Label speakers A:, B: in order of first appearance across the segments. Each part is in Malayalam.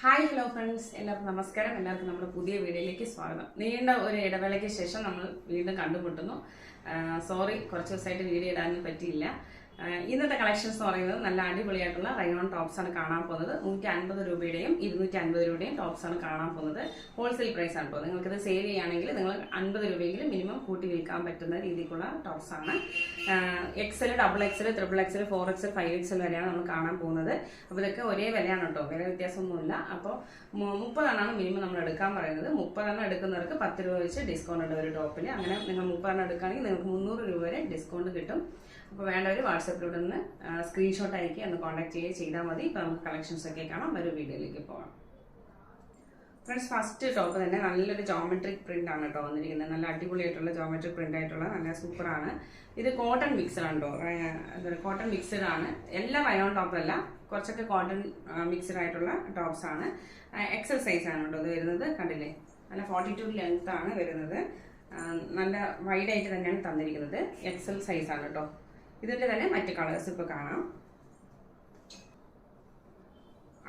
A: ഹായ് ഹലോ ഫ്രണ്ട്സ്, എല്ലാവർക്കും നമസ്കാരം. എല്ലാവർക്കും നമ്മുടെ പുതിയ വീഡിയോയിലേക്ക് സ്വാഗതം. നീണ്ട ഒരു ഇടവേളയ്ക്ക് ശേഷം നമ്മൾ വീണ്ടും കണ്ടുമുട്ടുന്നു. സോറി, കുറച്ച് ദിവസമായിട്ട് വീഡിയോ ഇടാനും പറ്റിയില്ല. ഇന്നത്തെ കളക്ഷൻസ് എന്ന് പറയുന്നത് നല്ല അടിപൊളിയായിട്ടുള്ള റയോൺ ടോപ്സ് ആണ് കാണാൻ പോകുന്നത്. 150 രൂപയുടെയും 250 രൂപയുടെയും ടോപ്സ് ആണ് കാണാൻ പോകുന്നത്. ഹോൾസെയിൽ പ്രൈസ് ആണ്. ഇപ്പോൾ നിങ്ങൾക്കിത് സെയിൽ ചെയ്യുകയാണെങ്കിൽ നിങ്ങൾ 50 രൂപയെങ്കിലും മിനിമം കൂട്ടി വിൽക്കാൻ പറ്റുന്ന രീതിക്കുള്ള ടോപ്സ് ആണ്. XL, XXL, XXL, 4XL, 5XL വരെയാണ് നമ്മൾ കാണാൻ പോകുന്നത്. അപ്പോൾ ഇതൊക്കെ ഒരേ വിലയാണ് കേട്ടോ, വില വ്യത്യാസമൊന്നുമില്ല. അപ്പോൾ 30 എണ്ണമാണ് മിനിമം നമ്മൾ എടുക്കാൻ പറയുന്നത്. 30 എണ്ണം എടുക്കുന്നവർക്ക് 10 രൂപ വെച്ച് ഡിസ്കൗണ്ട് ഉണ്ട് ഒരു ടോപ്പിൽ. അങ്ങനെ നിങ്ങൾ 30 എണ്ണം എടുക്കുകയാണെങ്കിൽ നിങ്ങൾക്ക് 300 രൂപ വരെ ഡിസ്കൗണ്ട് കിട്ടും. അപ്പോൾ വേണ്ടവർ വാട്സാപ്പിലൂടെ ഒന്ന് സ്ക്രീൻഷോട്ട് അയക്കി ഒന്ന് കോൺടാക്ട് ചെയ്താൽ മതി. ഇപ്പോൾ നമുക്ക് കളക്ഷൻസ് ഒക്കെ കാണാം. ഒരു വീഡിയോയിലേക്ക് പോകാം. ഫ്രണ്ട്സ്, ഫസ്റ്റ് ടോപ്പ് തന്നെ നല്ലൊരു ജോമെട്രിക് പ്രിന്റ് ആണ് കേട്ടോ വന്നിരിക്കുന്നത്. നല്ല അടിപൊളിയായിട്ടുള്ള ജോമെട്രിക് പ്രിന്റ് ആയിട്ടുള്ള നല്ല സൂപ്പറാണ്. ഇത് കോട്ടൺ മിക്സഡ് ആണ് കേട്ടോ. കോട്ടൺ മിക്സഡ് ആണ്. എല്ലാ റയോൺ ടോപ്പ് അല്ല, കുറച്ചൊക്കെ കോട്ടൺ മിക്സഡ് ആയിട്ടുള്ള ടോപ്സ് ആണ്. XL സൈസ് ആണ് കേട്ടോ ഇത് വരുന്നത്. കണ്ടില്ലേ, നല്ല 42 ലെങ്ത് ആണ് വരുന്നത്. നല്ല വൈഡ് ആയിട്ട് തന്നെയാണ് തന്നിരിക്കുന്നത്. XL സൈസ് ആണ് കേട്ടോ. ഇതിന്റെ തന്നെ മറ്റ് കളേഴ്സ് ഇപ്പോൾ കാണാം.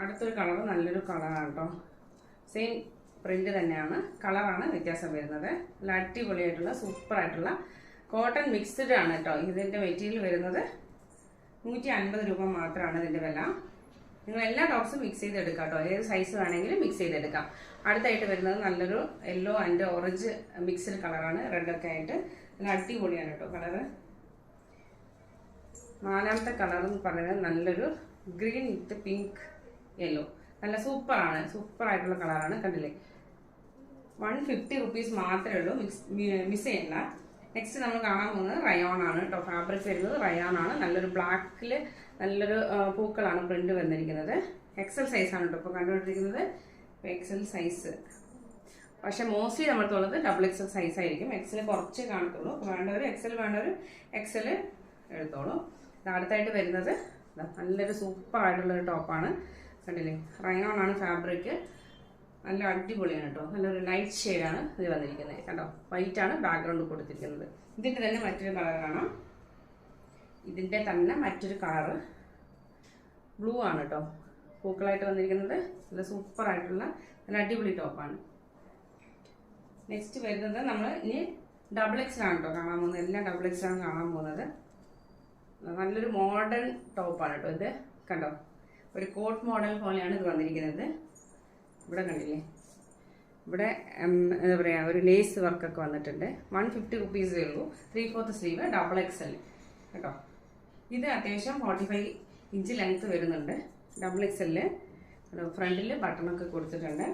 A: അടുത്തൊരു കളർ നല്ലൊരു കളറാണ് കേട്ടോ. സെയിം പ്രിന്റ് തന്നെയാണ്, കളറാണ് വ്യത്യാസം വരുന്നത്. നല്ല അടിപൊളിയായിട്ടുള്ള സൂപ്പറായിട്ടുള്ള കോട്ടൺ മിക്സ്ഡ് ആണ് കേട്ടോ. ഇതിന്റെ മെറ്റീരിയൽ വരുന്നത് 150 രൂപ മാത്രമാണ് ഇതിന്റെ വില. നിങ്ങൾ എല്ലാ ടോപ്സും മിക്സ് ചെയ്തെടുക്കാം കേട്ടോ. ഏത് സൈസ് വേണമെങ്കിലും മിക്സ് ചെയ്തെടുക്കാം. അടുത്തായിട്ട് വരുന്നത് നല്ലൊരു യെല്ലോ ആൻഡ് ഓറഞ്ച് മിക്സ്ഡ് കളറാണ്, റെഡൊക്കെ ആയിട്ട്. നല്ല അടിപൊളിയാണ് കേട്ടോ കളറ്. നാലാമത്തെ കളർ എന്ന് പറയുന്നത് നല്ലൊരു ഗ്രീൻ വിത്ത് പിങ്ക് യെല്ലോ. നല്ല സൂപ്പറാണ്, സൂപ്പറായിട്ടുള്ള കളറാണ്. കണ്ടില്ലേ, 150 റുപ്പീസ് മാത്രമേ ഉള്ളൂ. മിസ് ചെയ്യണ്ട. നെക്സ്റ്റ് നമ്മൾ കാണാൻ പോകുന്നത് റയോൺ ആണ് കേട്ടോ. ഫാബ്രിക് വരുന്നത് റയോൺ ആണ്. നല്ലൊരു ബ്ലാക്കിൽ നല്ലൊരു പൂക്കളാണ് പ്രിന്റ് വന്നിരിക്കുന്നത്. XL സൈസ് ആണ് കേട്ടോ ഇപ്പോൾ കണ്ടുകൊണ്ടിരിക്കുന്നത്. XL സൈസ്, പക്ഷെ മോസ്റ്റ്ലി നമ്മൾക്കുള്ളത് XXL സൈസ് ആയിരിക്കും. XL കുറച്ച് കാണത്തുള്ളൂ. അപ്പോൾ വേണ്ടവർ XL എടുത്തോളൂ. അടുത്തായിട്ട് വരുന്നത് നല്ലൊരു സൂപ്പറായിട്ടുള്ളൊരു ടോപ്പാണ്. കണ്ടില്ലേ, റയോൺ ആണ് ഫാബ്രിക്. നല്ല അടിപൊളിയാണ് കേട്ടോ. നല്ലൊരു ലൈറ്റ് ഷെയ്ഡാണ് ഇത് വന്നിരിക്കുന്നത്. കണ്ടോ, വൈറ്റ് ആണ് ബാക്ക്ഗ്രൗണ്ട് കൊടുത്തിരിക്കുന്നത്. ഇതിൻ്റെ തന്നെ മറ്റൊരു കളർ കാണാം. ഇതിൻ്റെ തന്നെ മറ്റൊരു കളറ് ബ്ലൂ ആണ് കേട്ടോ, പൂക്കളായിട്ട് വന്നിരിക്കുന്നത്. നല്ല സൂപ്പറായിട്ടുള്ള നല്ല അടിപൊളി ടോപ്പാണ്. നെക്സ്റ്റ് വരുന്നത് നമ്മൾ ഇനി XXL ആണ് കേട്ടോ കാണാൻ പോകുന്നത്. എല്ലാം XXL ആണ് കാണാൻ പോകുന്നത്. നല്ലൊരു മോഡേൺ ടോപ്പാണ് കേട്ടോ ഇത്. കണ്ടോ, ഒരു കോട്ട് മോഡൽ പോലെയാണ് ഇത് വന്നിരിക്കുന്നത്. ഇവിടെ കണ്ടില്ലേ, ഇവിടെ എന്താ പറയുക, ഒരു ലേസ് വർക്കൊക്കെ വന്നിട്ടുണ്ട്. 150 റുപ്പീസേ ഉള്ളൂ. 3/4 സ്ലീവ്, XXL കേട്ടോ. ഇത് അത്യാവശ്യം 45 ഇഞ്ച് ലെങ്ത് വരുന്നുണ്ട്. XXL. ഫ്രണ്ടിൽ ബട്ടണൊക്കെ കൊടുത്തിട്ടുണ്ട്.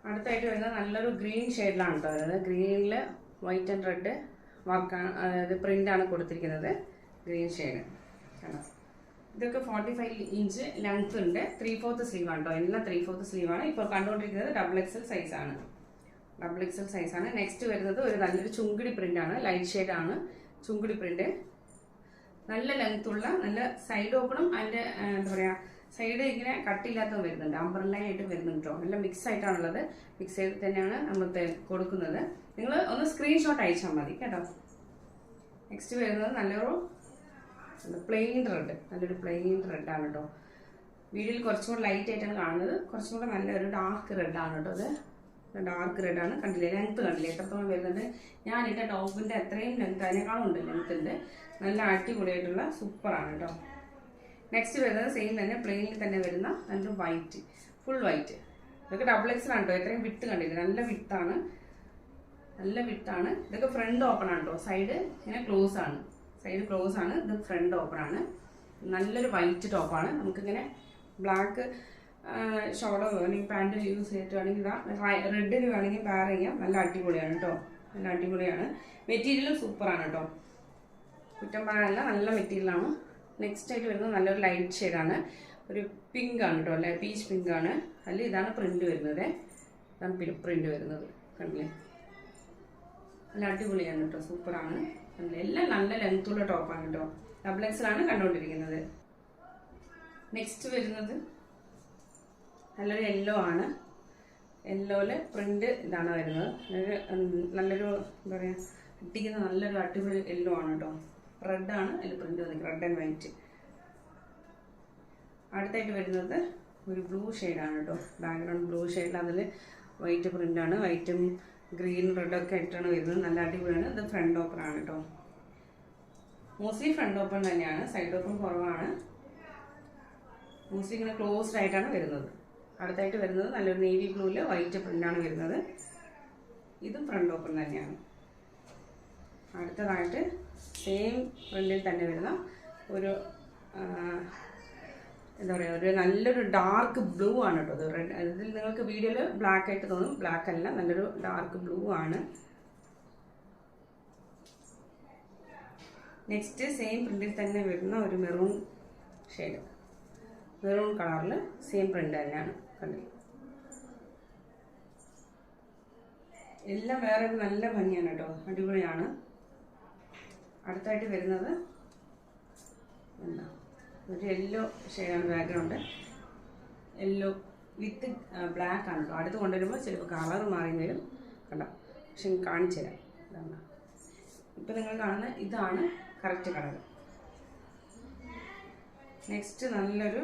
A: അടുത്തായിട്ട് വരുന്നത് നല്ലൊരു ഗ്രീൻ ഷെയ്ഡിലാണ് കേട്ടോ. അതായത് ഗ്രീനിൽ വൈറ്റ് ആൻഡ് റെഡ് വർക്കാണ്, അതായത് പ്രിൻ്റാണ് കൊടുത്തിരിക്കുന്നത്. ഗ്രീൻ ഷെയ്ഡ് കണ്ടോ. ഇതൊക്കെ 45 ഇഞ്ച് ലെങ്ത് ഉണ്ട്. 3/4 സ്ലീവ് ആണ് കേട്ടോ. എല്ലാം 3/4 സ്ലീവാണ്. ഇപ്പോൾ കണ്ടുകൊണ്ടിരിക്കുന്നത് XXL സൈസാണ്. XXL സൈസാണ്. നെക്സ്റ്റ് വരുന്നത് ഒരു നല്ലൊരു ചുങ്കിടി പ്രിൻ്റാണ്. ലൈറ്റ് ഷെയ്ഡാണ് ചുങ്കിടി പ്രിൻ്റ്. നല്ല ലെങ്ത്തുള്ള, നല്ല സൈഡ് ഓപ്പണും അതിൻ്റെ എന്താ പറയുക, സൈഡ് ഇങ്ങനെ കട്ടില്ലാത്ത വരുന്നുണ്ട്. അംബ്രല്ല ആയിട്ട് വരുന്നുണ്ട് കേട്ടോ. എല്ലാം മിക്സ് ആയിട്ടാണുള്ളത്. മിക്സ് ചെയ്ത് തന്നെയാണ് നമ്മൾ കൊടുക്കുന്നത്. നിങ്ങൾ ഒന്ന് സ്ക്രീൻഷോട്ട് അയച്ചാൽ മതി കേട്ടോ. നെക്സ്റ്റ് വരുന്നത് നല്ലൊരു പ്ലെയിൻ റെഡ്. നല്ലൊരു പ്ലെയിൻ റെഡാണ് കേട്ടോ. വീഡിയോയിൽ കുറച്ചും കൂടെ ലൈറ്റ് ആയിട്ടാണ് കാണുന്നത്. കുറച്ചും കൂടെ നല്ലൊരു ഡാർക്ക് റെഡാണ് കേട്ടോ. അത് ഡാർക്ക് റെഡാണ്. കണ്ടില്ലേ, ലെങ്ത്ത് കണ്ടില്ലേ എത്രത്തോളം വരുന്നുണ്ട്. ഞാനിട്ട ടോപ്പിൻ്റെ അത്രയും ലെങ്ത്ത്, അതിനേക്കാളും ഉണ്ട് ലെങ്ത്ത് ഉണ്ട്. നല്ല അടിപൊളിയായിട്ടുള്ള സൂപ്പറാണ് കേട്ടോ. നെക്സ്റ്റ് വരുന്നത് സെയിം തന്നെ പ്ലെയിനിൽ തന്നെ വരുന്ന നല്ലൊരു വൈറ്റ്, ഫുൾ വൈറ്റ്. ഇതൊക്കെ XXL ആണ് കേട്ടോ. എത്രയും വിട്ട് കണ്ടില്ലേ, നല്ല വിട്ടാണ്, നല്ല വിട്ടാണ്. ഇതൊക്കെ ഫ്രണ്ട് ഓപ്പൺ ആണ് കേട്ടോ. സൈഡ് ഇങ്ങനെ ക്ലോസ് ആണ്. സൈഡ് ക്ലോസ് ആണ്. ഇത് ഫ്രണ്ട് ഓപ്പൺ ആണ്. നല്ലൊരു വൈറ്റ് ടോപ്പാണ്. നമുക്കിങ്ങനെ ബ്ലാക്ക് ഷോളോ അല്ലെങ്കിൽ പാൻറ് യൂസ് ചെയ്തിട്ടുവാണെങ്കിൽ റെഡിന് വേണമെങ്കിൽ പെയർ ചെയ്യാം. നല്ല അടിപൊളിയാണ് കേട്ടോ. നല്ല അടിപൊളിയാണ്. മെറ്റീരിയലും സൂപ്പറാണ് കേട്ടോ. കുറ്റം പറയാനല്ല, നല്ല മെറ്റീരിയലാണ്. നെക്സ്റ്റ് ആയിട്ട് വരുന്നത് നല്ലൊരു ലൈറ്റ് ഷെയ്ഡാണ്. ഒരു പിങ്ക് ആണ് കേട്ടോ, അല്ലെ പീച്ച് പിങ്ക് ആണ്. അതിൽ ഇതാണ് പ്രിന്റ് വരുന്നത്. ഇതാണ് പ്രിന്റ് വരുന്നത്. കണ്ടില്ലേ, നല്ല അടിപൊളിയാണ് കേട്ടോ. സൂപ്പറാണ്. എല്ലാം നല്ല ലെങ്ത്തുള്ള ടോപ്പാണ് കേട്ടോ. XXL ആണ് കണ്ടുകൊണ്ടിരിക്കുന്നത്. നെക്സ്റ്റ് വരുന്നത് നല്ലൊരു യെല്ലോ ആണ്. യെല്ലോയില് പ്രിന്റ് ഇതാണ് വരുന്നത്. നല്ലൊരു എന്താ പറയുക, ഇട്ടിക്കുന്ന നല്ലൊരു അടിപൊളി യെല്ലോ ആണ് കേട്ടോ. റെഡാണ് അതിൽ പ്രിന്റ് വന്നിരിക്കുന്നത്. Red and white. അടുത്തായിട്ട് വരുന്നത് ഒരു ബ്ലൂ ഷെയ്ഡാണ് കേട്ടോ. ബാക്ക്ഗ്രൗണ്ട് ബ്ലൂ ഷെയ്ഡിൽ അതിൽ വൈറ്റ് പ്രിൻ്റാണ്. വൈറ്റും ഗ്രീൻ റെഡൊക്കെ ആയിട്ടാണ് വരുന്നത്. നല്ല അടിപൊളിയാണ്. ഇത് ഫ്രണ്ട് ഓപ്പണാണ് കേട്ടോ. മോസ്റ്റ്ലി ഫ്രണ്ട് ഓപ്പൺ തന്നെയാണ്, സൈഡ് ഓപ്പൺ കുറവാണ്. മോസ്റ്റ്ലി ഇങ്ങനെ ക്ലോസ്ഡ് ആയിട്ടാണ് വരുന്നത്. അടുത്തായിട്ട് വരുന്നത് നല്ലൊരു നേവി ബ്ലൂവിൽ വൈറ്റ് പ്രിൻ്റാണ് വരുന്നത്. ഇതും ഫ്രണ്ട് ഓപ്പൺ തന്നെയാണ്. അടുത്തതായിട്ട് സെയിം പ്രിന്റിൽ തന്നെ വരുന്ന ഒരു എന്താ പറയുക, ഒരു നല്ലൊരു ഡാർക്ക് ബ്ലൂ ആണ് കേട്ടോ. അത് റെഡ്, ഇതിൽ നിങ്ങൾക്ക് വീഡിയോയിൽ ബ്ലാക്ക് ആയിട്ട് തോന്നും, ബ്ലാക്ക് അല്ല, നല്ലൊരു ഡാർക്ക് ബ്ലൂ ആണ്. നെക്സ്റ്റ് സെയിം പ്രിന്റിൽ തന്നെ വരുന്ന ഒരു മെറൂൺ ഷെയ്ഡ്, മെറൂൺ കളറിൽ സെയിം പ്രിന്റ് തന്നെയാണ്. കണ്ടില്ല, എല്ലാം വേറെ നല്ല ഭംഗിയാണ് കേട്ടോ, അടിപൊളിയാണ്. അടുത്തായിട്ട് വരുന്നത് എന്താ, ഒരു യെല്ലോ ഷെയ്ഡാണ് ബാക്ക്ഗ്രൗണ്ട്. യെല്ലോ വിത്ത് ബ്ലാക്ക് ആണ് കേട്ടോ. അടുത്ത് കൊണ്ടുവരുമ്പോൾ ചിലപ്പോൾ കളർ മാറി വരും, കണ്ടോ. പക്ഷെ കാണിച്ചു തരാം. ഇതാണ് ഇപ്പം നിങ്ങൾ കാണുന്ന, ഇതാണ് കറക്റ്റ് കളർ. നെക്സ്റ്റ് നല്ലൊരു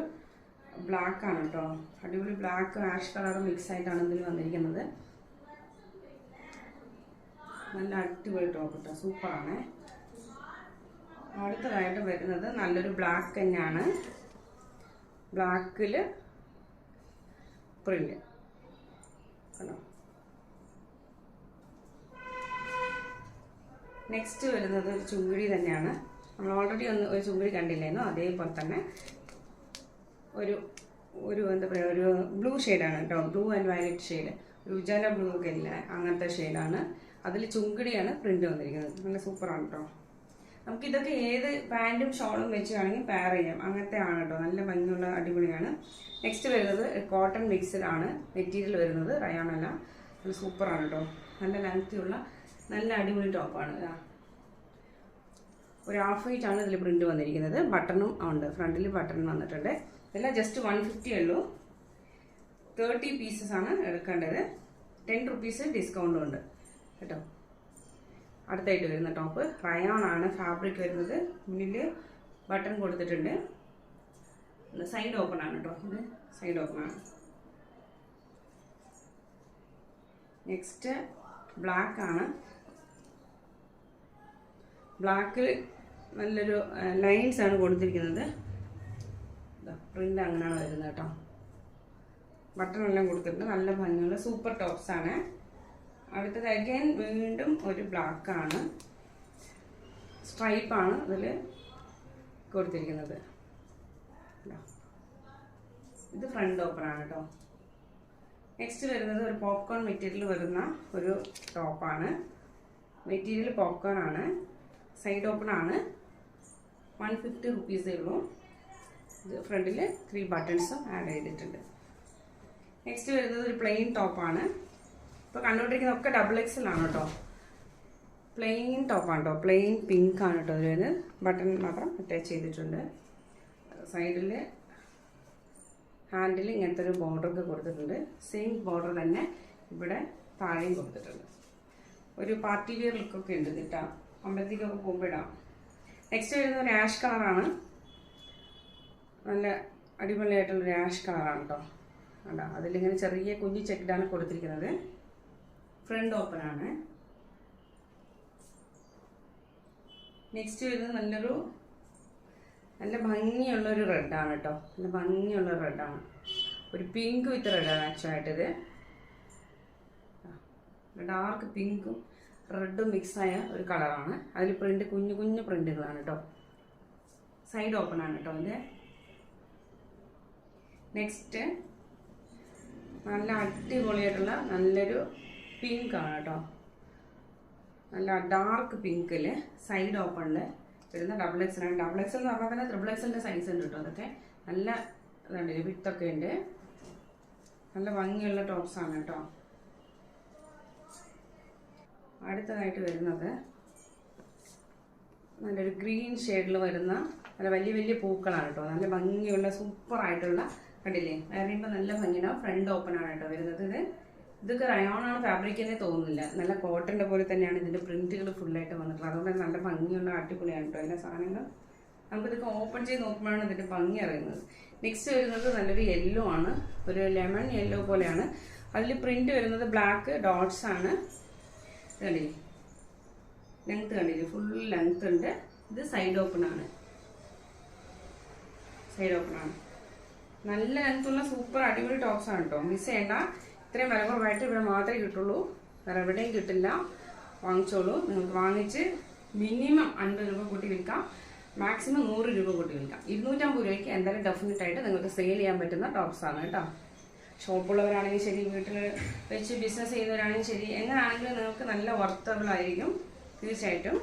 A: ബ്ലാക്ക് ആണ് കേട്ടോ. അടിപൊളി ബ്ലാക്ക് ആഷ് കളർ മിക്സ് ആയിട്ടാണ് ഇതിൽ വന്നിരിക്കുന്നത്. നല്ല അടിപൊളി ടോപ്പ് കേട്ടോ, സൂപ്പറാണ്. അടുത്തതായിട്ട് വരുന്നത് നല്ലൊരു ബ്ലാക്ക് തന്നെയാണ്. ബ്ലാക്കിൽ പ്രിന്റ് കണ്ടോ. നെക്സ്റ്റ് വരുന്നത് ഒരു ചുങ്കിടി തന്നെയാണ്. നമ്മൾ ഓൾറെഡി ഒരു ചുങ്കിടി കണ്ടില്ലായിരുന്നു, അതേപോലെ തന്നെ ഒരു എന്താ പറയുക, ഒരു ബ്ലൂ ഷെയ്ഡാണ് കേട്ടോ. ബ്ലൂ ആൻഡ് വയലറ്റ് ഷെയ്ഡ്, ഒരു ഉജാല ബ്ലൂ ഒക്കെ ഇല്ല, അങ്ങനത്തെ ഷെയ്ഡാണ്. അതിൽ ചുങ്കിടിയാണ് പ്രിന്റ് വന്നിരിക്കുന്നത്. നല്ല സൂപ്പറാണ് കേട്ടോ. നമുക്കിതൊക്കെ ഏത് പാൻറ്റും ഷോളും വെച്ച് വേണമെങ്കിൽ പെയർ ചെയ്യാം, അങ്ങനത്തെ ആണ് കേട്ടോ. നല്ല ഭംഗിയുള്ള അടിപൊളിയാണ്. നെക്സ്റ്റ് വരുന്നത് കോട്ടൺ മിക്സിലാണ് മെറ്റീരിയൽ വരുന്നത്, റയോൺ അല്ല. നല്ല സൂപ്പറാണ് കേട്ടോ. നല്ല ലെങ്തിയുള്ള നല്ല അടിപൊളി ടോപ്പാണ്. ഒരു ഹാഫ് വൈറ്റ് ആണ് ഇതിൽ പ്രിന്റ് വന്നിരിക്കുന്നത്. ബട്ടണും ഉണ്ട്, ഫ്രണ്ടിൽ ബട്ടൺ വന്നിട്ടുണ്ട്. ഇതെല്ലാം ജസ്റ്റ് 150 ഉള്ളൂ. 30 പീസസ് ആണ് എടുക്കേണ്ടത്. 10 റുപ്പീസ് ഡിസ്കൗണ്ടും ഉണ്ട് കേട്ടോ. അടുത്തായിട്ട് വരുന്ന ടോപ്പ് റയോൺ ആണ് ഫാബ്രിക് വരുന്നത്. മുന്നിൽ ബട്ടൺ കൊടുത്തിട്ടുണ്ട്. സൈഡ് ഓപ്പൺ ആണ് കേട്ടോ. ഇത് സൈഡ് ഓപ്പൺ ആണ്. നെക്സ്റ്റ് ബ്ലാക്ക് ആണ്. ബ്ലാക്കിൽ നല്ലൊരു ലൈൻസ് ആണ് കൊടുത്തിരിക്കുന്നത്. പ്രിന്റ് അങ്ങനെയാണ് വരുന്നത് കേട്ടോ. ബട്ടൺ എല്ലാം കൊടുത്തിട്ടുണ്ട്. നല്ല ഭംഗിയുള്ള സൂപ്പർ ടോപ്സ് ആണ്. അടുത്തത് അഗൈൻ വീണ്ടും ഒരു ബ്ലാക്ക് ആണ്. സ്ട്രൈപ്പാണ് ഇതിൽ കൊടുത്തിരിക്കുന്നത്. ഇത് ഫ്രണ്ട് ഓപ്പൺ ആണ് കേട്ടോ. നെക്സ്റ്റ് വരുന്നത് ഒരു പോപ്കോൺ മെറ്റീരിയൽ വരുന്ന ഒരു ടോപ്പാണ്. മെറ്റീരിയൽ പോപ്കോൺ ആണ്. സൈഡ് ഓപ്പൺ ആണ്. 150 റുപ്പീസേ ഉള്ളൂ. ഇത് ഫ്രണ്ടിൽ 3 ബട്ടൺസും ആഡ് ചെയ്തിട്ടുണ്ട്. നെക്സ്റ്റ് വരുന്നത് ഒരു പ്ലെയിൻ ടോപ്പാണ്. ഇപ്പോൾ കണ്ടുകൊണ്ടിരിക്കുന്ന ഒക്കെ XXL ആണ് കേട്ടോ. പ്ലെയിൻ ടോപ്പാണ് കേട്ടോ. പ്ലെയിൻ പിങ്ക് ആണ് കേട്ടോ. അതിൽ ബട്ടൺ മാത്രം അറ്റാച്ച് ചെയ്തിട്ടുണ്ട്. സൈഡിൽ ഹാൻഡിൽ ഇങ്ങനത്തെ ഒരു ബോർഡറൊക്കെ കൊടുത്തിട്ടുണ്ട്. സെയിം ബോർഡർ തന്നെ ഇവിടെ താഴെയും കൊടുത്തിട്ടുണ്ട്. ഒരു പാർട്ടി വെയർ ലുക്കൊക്കെ ഉണ്ട് കേട്ടോ. അമ്പലത്തേക്കൊക്കെ പോകുമ്പോൾ ഇടാം. നെക്സ്റ്റ് വരുന്നത് ഒരു ആഷ് കളറാണ്. നല്ല അടിപൊളിയായിട്ടുള്ളൊരു ആഷ് കളറാണ് കേട്ടോ. അല്ല, അതിലിങ്ങനെ ചെറിയ കുഞ്ഞു ചെക്കിടാണ് കൊടുത്തിരിക്കുന്നത്. ഫ്രണ്ട് ഓപ്പൺ ആണ്. നെക്സ്റ്റ് വരുന്നത് നല്ല ഭംഗിയുള്ളൊരു റെഡാണ് കേട്ടോ. നല്ല ഭംഗിയുള്ള റെഡാണ്. ഒരു പിങ്ക് വിത്ത് റെഡാണ് ആക്ച്വലായിട്ട്. ഇത് ഡാർക്ക് പിങ്കും റെഡും മിക്സായ ഒരു കളറാണ്. അതിൽ പ്രിന്റ് കുഞ്ഞു കുഞ്ഞു പ്രിന്റുകളാണ് കേട്ടോ. സൈഡ് ഓപ്പൺ ആണ് കേട്ടോ ഇത്. നെക്സ്റ്റ് നല്ല അടിപൊളിയായിട്ടുള്ള നല്ലൊരു പിങ്ക് ആണ് കേട്ടോ. നല്ല ഡാർക്ക് പിങ്കിൽ സൈഡ് ഓപ്പണിൽ വരുന്ന XXL ആണ്. XXL എന്ന് പറഞ്ഞാൽ തന്നെ XXLന്റെ സൈസ് ഉണ്ട് കേട്ടോ. അതൊക്കെ നല്ല ഇതുണ്ട്, വിത്തൊക്കെ ഉണ്ട്. നല്ല ഭംഗിയുള്ള ടോപ്സ് ആണ് കേട്ടോ. അടുത്തതായിട്ട് വരുന്നത് നല്ലൊരു ഗ്രീൻ ഷെയ്ഡിൽ വരുന്ന നല്ല വലിയ വലിയ പൂക്കളാണ് കേട്ടോ. നല്ല ഭംഗിയുള്ള സൂപ്പറായിട്ടുള്ള, കണ്ടില്ലേ, വേറെയുമ്പോൾ നല്ല ഭംഗിയുണ്ടാവും. ഫ്രണ്ട് ഓപ്പൺ ആണ് കേട്ടോ വരുന്നത്. ഇതൊക്കെ റയോൺ ആണ് ഫാബ്രിക് എന്നേ തോന്നുന്നില്ല. നല്ല കോട്ടൻ്റെ പോലെ തന്നെയാണ് ഇതിൻ്റെ പ്രിന്റുകൾ ഫുള്ളായിട്ട് വന്നിട്ടുള്ളത്. അതുകൊണ്ട് നല്ല ഭംഗിയുള്ള അടിപൊളിയാണ് കേട്ടോ ഇതിൻ്റെ സാധനങ്ങൾ. നമുക്കിതൊക്കെ ഓപ്പൺ ചെയ്ത് നോക്കുമ്പോഴാണ് ഇതിൻ്റെ ഭംഗി അറിയുന്നത്. നെക്സ്റ്റ് വരുന്നത് നല്ലൊരു യെല്ലോ ആണ്, ഒരു ലെമൺ യെല്ലോ പോലെയാണ്. അതിൽ പ്രിന്റ് വരുന്നത് ബ്ലാക്ക് ഡോട്ട്സ് ആണ്. കണ്ടില്ലേ, ലെങ്ത് കണ്ടില്ലേ, ഫുൾ ലെങ്ത് ഉണ്ട്. ഇത് സൈഡ് ഓപ്പൺ ആണ്, നല്ല ലെങ്ത്തുള്ള സൂപ്പർ അടിപൊളി ടോപ്സ് ആണ് കേട്ടോ. മിസ് ചെയ്യണ്ട. ഇത്രയും വില കുറവായിട്ട് ഇവിടെ മാത്രമേ കിട്ടുള്ളൂ, വേറെ എവിടെയും കിട്ടില്ല. വാങ്ങിച്ചോളൂ. നിങ്ങൾക്ക് വാങ്ങിച്ച് മിനിമം 50 രൂപ കൂട്ടി വിൽക്കാം, മാക്സിമം 100 രൂപ കൂട്ടി വിൽക്കാം. 250 രൂപയ്ക്ക് എന്തായാലും ഡെഫിനറ്റ് ആയിട്ട് നിങ്ങൾക്ക് സെയിൽ ചെയ്യാൻ പറ്റുന്ന ടോപ്സ് ആണ് കേട്ടോ. ഷോപ്പുള്ളവരാണെങ്കിലും ശരി, വീട്ടിൽ വെച്ച് ബിസിനസ് ചെയ്യുന്നവരാണെങ്കിലും ശരി, എങ്ങനെയാണെങ്കിലും നിങ്ങൾക്ക് നല്ല വർത്തബിൾ ആയിരിക്കും തീർച്ചയായിട്ടും.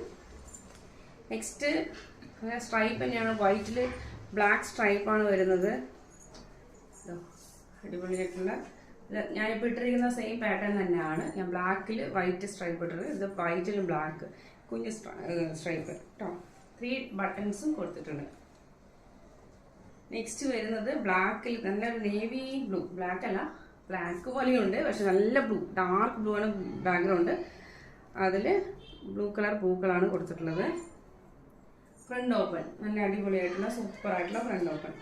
A: നെക്സ്റ്റ് സ്ട്രൈപ്പ് തന്നെയാണ്, വൈറ്റിൽ ബ്ലാക്ക് സ്ട്രൈപ്പാണ് വരുന്നത്. അടിപൊളിയായിട്ടുള്ള, ഞാനിപ്പോൾ ഇട്ടിരിക്കുന്ന സെയിം പാറ്റേൺ തന്നെയാണ്. ഞാൻ ബ്ലാക്കിൽ വൈറ്റ് സ്ട്രൈപ്പ് ഇട്ടത്, ഇത് വൈറ്റിൽ ബ്ലാക്ക് കുഞ്ഞ് സ്ട്രൈപ്പ് കേട്ടോ. 3 ബട്ടൺസും കൊടുത്തിട്ടുണ്ട്. നെക്സ്റ്റ് വരുന്നത് ബ്ലാക്കിൽ നല്ലൊരു നേവി ബ്ലൂ, ബ്ലാക്ക് അല്ല ബ്ലാക്ക് പോലെയുണ്ട്, പക്ഷെ നല്ല ബ്ലൂ, ഡാർക്ക് ബ്ലൂ ആണ് ബാക്ക്ഗ്രൗണ്ട്. അതിൽ ബ്ലൂ കളർ പൂക്കളാണ് കൊടുത്തിട്ടുള്ളത്. ഫ്രണ്ട് ഓപ്പൺ, നല്ല അടിപൊളിയായിട്ടുള്ള സൂപ്പർ ആയിട്ടുള്ള ഫ്രണ്ട് ഓപ്പൺ.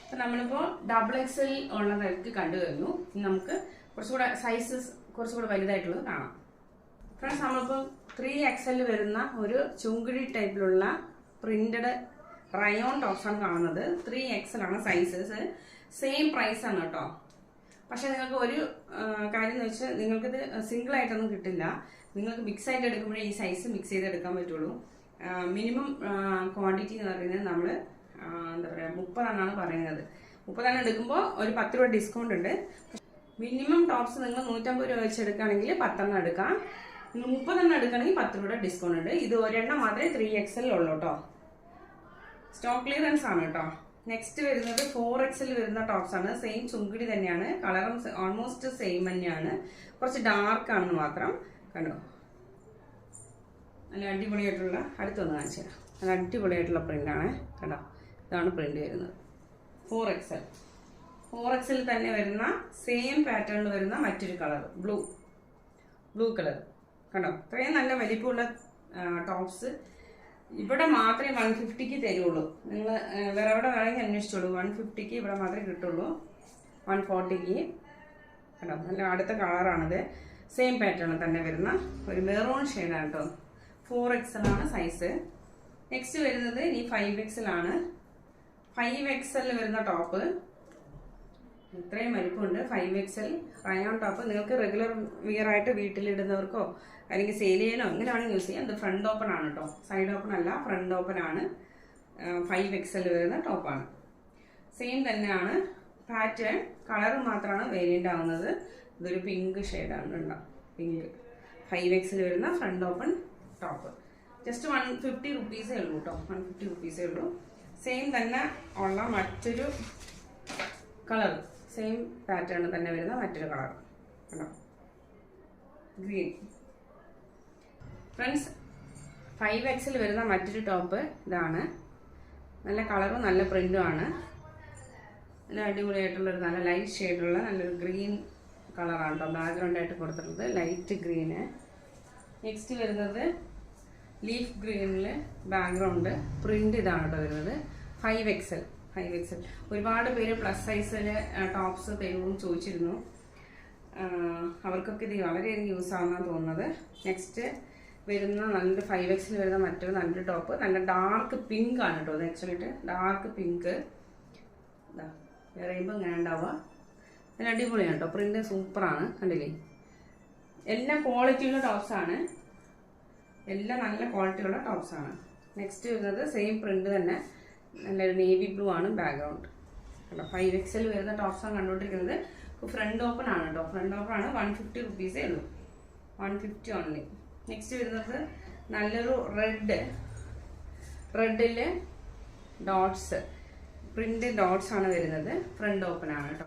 A: അപ്പം നമ്മളിപ്പോൾ XXL ഉള്ളതായിട്ട് കണ്ടു കഴിഞ്ഞു. നമുക്ക് കുറച്ചുകൂടെ സൈസസ് കുറച്ചുകൂടെ വലുതായിട്ടുള്ളത് കാണാം. ഫ്രണ്ട്സ്, നമ്മളിപ്പോൾ 3XL വരുന്ന ഒരു ചുങ്കിടി ടൈപ്പിലുള്ള പ്രിന്റഡ് റയോൺ ടോപ്സാണ് കാണുന്നത്. 3XL ആണ് സൈസസ്, സെയിം പ്രൈസ് ആണ് കേട്ടോ. പക്ഷെ നിങ്ങൾക്ക് ഒരു കാര്യം എന്ന് വെച്ചാൽ നിങ്ങൾക്കിത് സിംഗിൾ ആയിട്ടൊന്നും കിട്ടില്ല. നിങ്ങൾക്ക് മിക്സ് ആയിട്ട് എടുക്കുമ്പോഴേ ഈ സൈസ് മിക്സ് ചെയ്ത് എടുക്കാൻ പറ്റുള്ളൂ. മിനിമം ക്വാണ്ടിറ്റി എന്ന് പറയുന്നത് നമ്മൾ എന്താ പറയുക 30 എണ്ണമാണ് പറയുന്നത്. 30 എണ്ണം എടുക്കുമ്പോൾ ഒരു 10 രൂപ ഡിസ്കൗണ്ട് ഉണ്ട്. മിനിമം ടോപ്സ് നിങ്ങൾ 150 രൂപ വെച്ച് എടുക്കുകയാണെങ്കിൽ 10 എണ്ണം എടുക്കാം. നിങ്ങൾ 30 എണ്ണം എടുക്കുകയാണെങ്കിൽ 10 രൂപ ഡിസ്കൗണ്ട് ഉണ്ട്. ഇത് ഒരെണ്ണം മാത്രമേ 3XL ഉള്ളൂ കേട്ടോ. സ്റ്റോക്ക് ക്ലിയറൻസ് ആണ് കേട്ടോ. നെക്സ്റ്റ് വരുന്നത് 4XL വരുന്ന ടോപ്സ് ആണ്. സെയിം ചുങ്കിടി തന്നെയാണ്, കളറും ഓൾമോസ്റ്റ് സെയിം തന്നെയാണ്, കുറച്ച് ഡാർക്ക് ആണെന്ന് മാത്രം. കണ്ടോ, നല്ല അടിപൊളിയായിട്ടുള്ള, അടുത്തൊന്ന് കാണിച്ചു തരാം. നല്ല അടിപൊളിയായിട്ടുള്ള പ്രിൻ്റാണ് കണ്ടോ. ഇതാണ് പ്രിന്റ് വരുന്നത്. 4XL തന്നെ വരുന്ന സെയിം പാറ്റേണിൽ വരുന്ന മറ്റൊരു കളർ, ബ്ലൂ കളർ കണ്ടോ. ഇത്രയും നല്ല വലിപ്പമുള്ള ടോപ്സ് ഇവിടെ മാത്രമേ 150ക്ക് തരുള്ളൂ. നിങ്ങൾ വേറെ എവിടെ വേണമെങ്കിൽ അന്വേഷിച്ചോളൂ. 150ക്ക് ഇവിടെ മാത്രമേ കിട്ടുള്ളൂ, 140ക്ക് കണ്ടോ. നല്ല അടുത്ത കളറാണിത്. സെയിം പാറ്റേണിൽ തന്നെ വരുന്ന ഒരു മെറൂൺ ഷെയ്ഡാണ് കേട്ടോ. 4XL ആണ് സൈസ്. നെക്സ്റ്റ് വരുന്നത് ഇനി 5XL ആണ്. 5XL വരുന്ന ടോപ്പ് ഇത്രയും വലിപ്പമുണ്ട്. 5XL റയോൺ ടോപ്പ് നിങ്ങൾക്ക് റെഗുലർ വിയർ ആയിട്ട് വീട്ടിലിടുന്നവർക്കോ അല്ലെങ്കിൽ സെയിൽ ചെയ്യാനോ എങ്ങനെയാണെങ്കിൽ യൂസ് ചെയ്യാം. ഇത് ഫ്രണ്ട് ഓപ്പൺ ആണ് കേട്ടോ, സൈഡ് ഓപ്പൺ അല്ല, ഫ്രണ്ട് ഓപ്പൺ ആണ്. 5XL വരുന്ന ടോപ്പാണ്. സെയിം തന്നെയാണ് പാറ്റേൺ, കളർ മാത്രമാണ് വേരിയൻ്റ് ആവുന്നത്. ഇതൊരു പിങ്ക് ഷെയ്ഡാണ് ഉണ്ടാവും, പിങ്ക്. 5XL വരുന്ന ഫ്രണ്ട് ഓപ്പൺ ടോപ്പ് ജസ്റ്റ് 150 റുപ്പീസേ ഉള്ളൂ കേട്ടോ. 150 റുപ്പീസേ ഉള്ളൂ. സെയിം തന്നെ ഉള്ള മറ്റൊരു കളർ, സെയിം പാറ്റേൺ തന്നെ വരുന്ന മറ്റൊരു കളർ കേട്ടോ, ഗ്രീൻ. ഫ്രണ്ട്സ്, 5XL വരുന്ന മറ്റൊരു ടോപ്പ് ഇതാണ്. നല്ല കളറും നല്ല പ്രിന്റും ആണ്. നല്ല അടിപൊളിയായിട്ടുള്ളൊരു നല്ല ലൈറ്റ് ഷെയ്ഡുള്ള നല്ലൊരു ഗ്രീൻ കളറാണ് കേട്ടോ ബാക്ക്ഗ്രൗണ്ട് ആയിട്ട് കൊടുത്തിട്ടുള്ളത്, ലൈറ്റ് ഗ്രീന്. നെക്സ്റ്റ് വരുന്നത് ലീഫ് ഗ്രീനിൽ ബാക്ക്ഗ്രൗണ്ട് പ്രിന്റ് ഇതാണ് കേട്ടോ വരുന്നത്. 5XL ഒരുപാട് പേര് പ്ലസ് സൈസിൽ ടോപ്സ് തരുമെന്ന് ചോദിച്ചിരുന്നു. അവർക്കൊക്കെ ഇത് വളരെയധികം യൂസ് ആവുന്നതാണ് തോന്നുന്നത്. നെക്സ്റ്റ് വരുന്ന നല്ലൊരു 5XL വരുന്ന മറ്റൊരു നല്ലൊരു ടോപ്പ്, നല്ല ഡാർക്ക് പിങ്ക് ആണ് കേട്ടോ. അത് ആക്ച്വലിട്ട് ഡാർക്ക് പിങ്ക് പറയുമ്പോൾ ഇങ്ങനെ ഉണ്ടാവുക. നല്ല അടിപൊളിയാണ് കേട്ടോ, പ്രിന്റ് സൂപ്പറാണ്. കണ്ടില്ലേ, എല്ലാം ക്വാളിറ്റിയുള്ള ടോപ്സാണ്, എല്ലാം നല്ല ക്വാളിറ്റിയുള്ള ടോപ്സാണ്. നെക്സ്റ്റ് വരുന്നത് സെയിം പ്രിന്റ് തന്നെ, നല്ലൊരു നേവി ബ്ലൂ ആണ് ബാക്ക്ഗ്രൗണ്ട് കേട്ടോ. 5XL വരുന്ന ടോപ്സാണ് കണ്ടുകൊണ്ടിരിക്കുന്നത്. ഫ്രണ്ട് ഓപ്പൺ ആണ് കേട്ടോ, ഫ്രണ്ട് ഓപ്പൺ ആണ്. 150 റുപ്പീസേ ഉള്ളൂ, 150 ഓൺലി. നെക്സ്റ്റ് വരുന്നത് നല്ലൊരു റെഡിൽ ഡോട്ട്സ്, പ്രിന്റ് ഡോട്ട്സ് ആണ് വരുന്നത്. ഫ്രണ്ട് ഓപ്പൺ ആണ് കേട്ടോ.